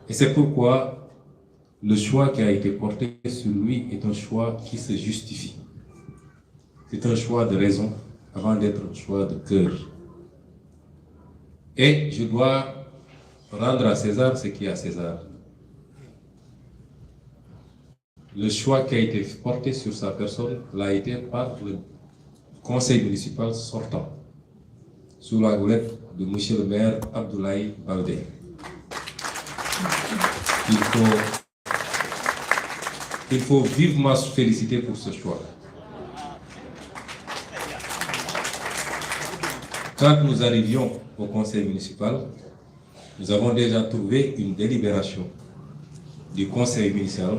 Et c'est pourquoi le choix qui a été porté sur lui est un choix qui se justifie. C'est un choix de raison avant d'être un choix de cœur. Et je dois rendre à César ce qui est à César. Le choix qui a été porté sur sa personne l'a été par le conseil municipal sortant, sous la houlette de M. le maire Abdoulaye Baldé. Il faut vivement se féliciter pour ce choix. Quand nous arrivions au conseil municipal, nous avons déjà trouvé une délibération du conseil municipal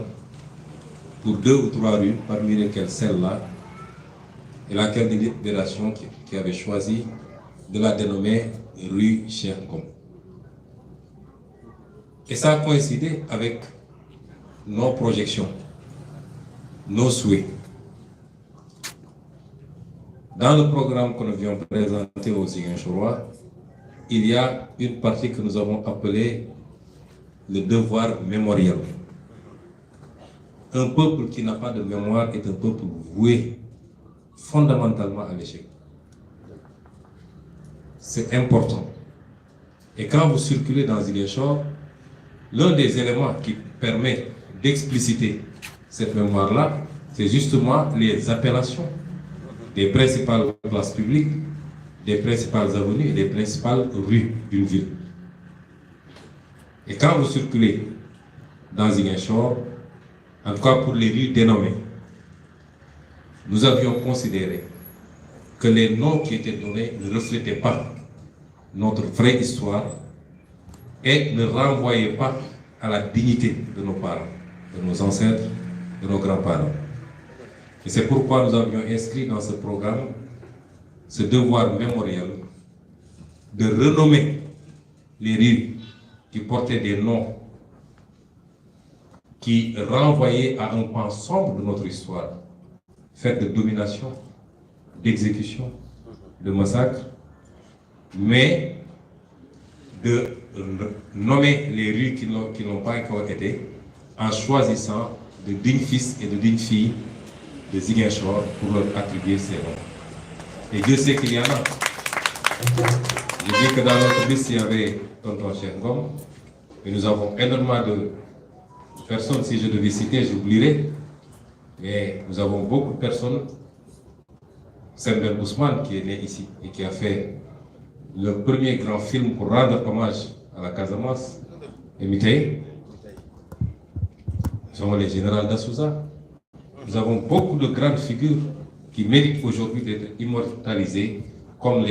pour 2 ou 3 rues, parmi lesquelles celle-là, et laquelle délibération qui avait choisi de la dénommer rue Cheikh Ngom. Et ça a coïncidé avec nos projections, nos souhaits. Dans le programme que nous avions présenté aux Ziguinchorois, il y a une partie que nous avons appelée le devoir mémoriel. Un peuple qui n'a pas de mémoire est un peuple voué fondamentalement à l'échec. C'est important. Et quand vous circulez dans Ziguinchor, l'un des éléments qui permet d'expliciter cette mémoire-là, c'est justement les appellations des principales places publiques, des principales avenues et des principales rues d'une ville. Et quand vous circulez dans Ziguinchor, en tout cas pour les rues dénommées, nous avions considéré que les noms qui étaient donnés ne reflétaient pas notre vraie histoire et ne renvoyaient pas à la dignité de nos parents, de nos ancêtres, de nos grands-parents. Et c'est pourquoi nous avions inscrit dans ce programme ce devoir mémoriel de renommer les rues qui portaient des noms qui renvoyaient à un pan sombre de notre histoire, faite de domination, d'exécution, de massacre, mais de nommer les rues qui n'ont pas encore été, en choisissant de dignes fils et de dignes filles de Ziguinchor pour leur attribuer ces noms. Et Dieu sait qu'il y en a. Je dis que dans notre liste, il y avait Tonton Cheikh Ngom, et nous avons énormément de personnes, si je devais citer, j'oublierais, mais nous avons beaucoup de personnes. Sembène Ousmane, qui est né ici et qui a fait le premier grand film pour rendre hommage à la Casamance, et Mitaï. Nous avons les généraux d'Assouza. Nous avons beaucoup de grandes figures qui méritent aujourd'hui d'être immortalisées, comme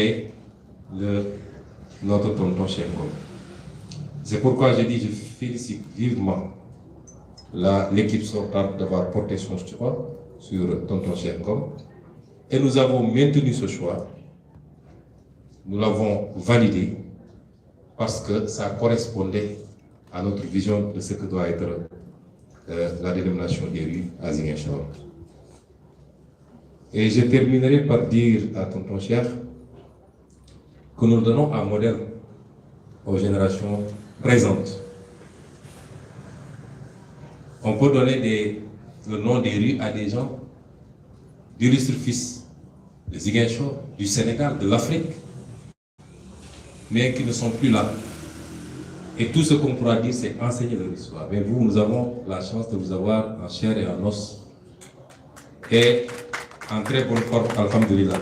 notre tonton Cheikh Ngom. C'est pourquoi je dis, je félicite vivement l'équipe sortante d'avoir porté son choix sur tonton Cheikh Ngom. Et nous avons maintenu ce choix, nous l'avons validé parce que ça correspondait à notre vision de ce que doit être la dénomination des rues à Ziguinchor. Et je terminerai par dire à tonton Cheikh que nous donnons un modèle aux générations présentes. On peut donner le nom des rues à des gens d'illustres fils de Ziguinchor, du Sénégal, de l'Afrique, mais qui ne sont plus là. Et tout ce qu'on pourra dire, c'est enseigner leur histoire. Mais vous, nous avons la chance de vous avoir en chair et en os. Et en très bonne forme, alhamdoulilah.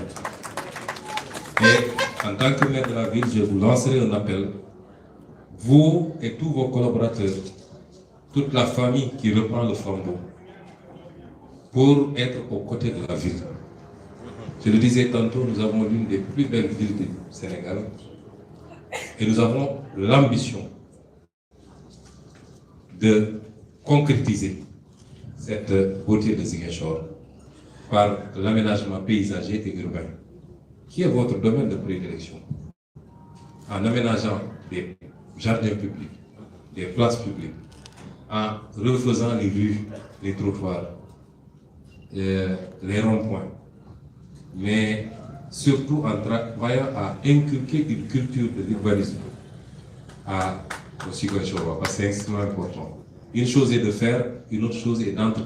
Et en tant que maire de la ville, je vous lancerai un appel. Vous et tous vos collaborateurs, toute la famille qui reprend le flambeau, pour être aux côtés de la ville. Je le disais tantôt, nous avons l'une des plus belles villes du Sénégal et nous avons l'ambition de concrétiser cette beauté de Ziguinchor par l'aménagement paysager et urbain, qui est votre domaine de prédilection. En aménageant des jardins publics, des places publiques, en refaisant les rues, les trottoirs, les ronds-points, mais surtout en travaillant à inculquer une culture de l'urbanisme, à au Ziguinchor, parce que c'est extrêmement important. Une chose est de faire, une autre chose est d'entretenir.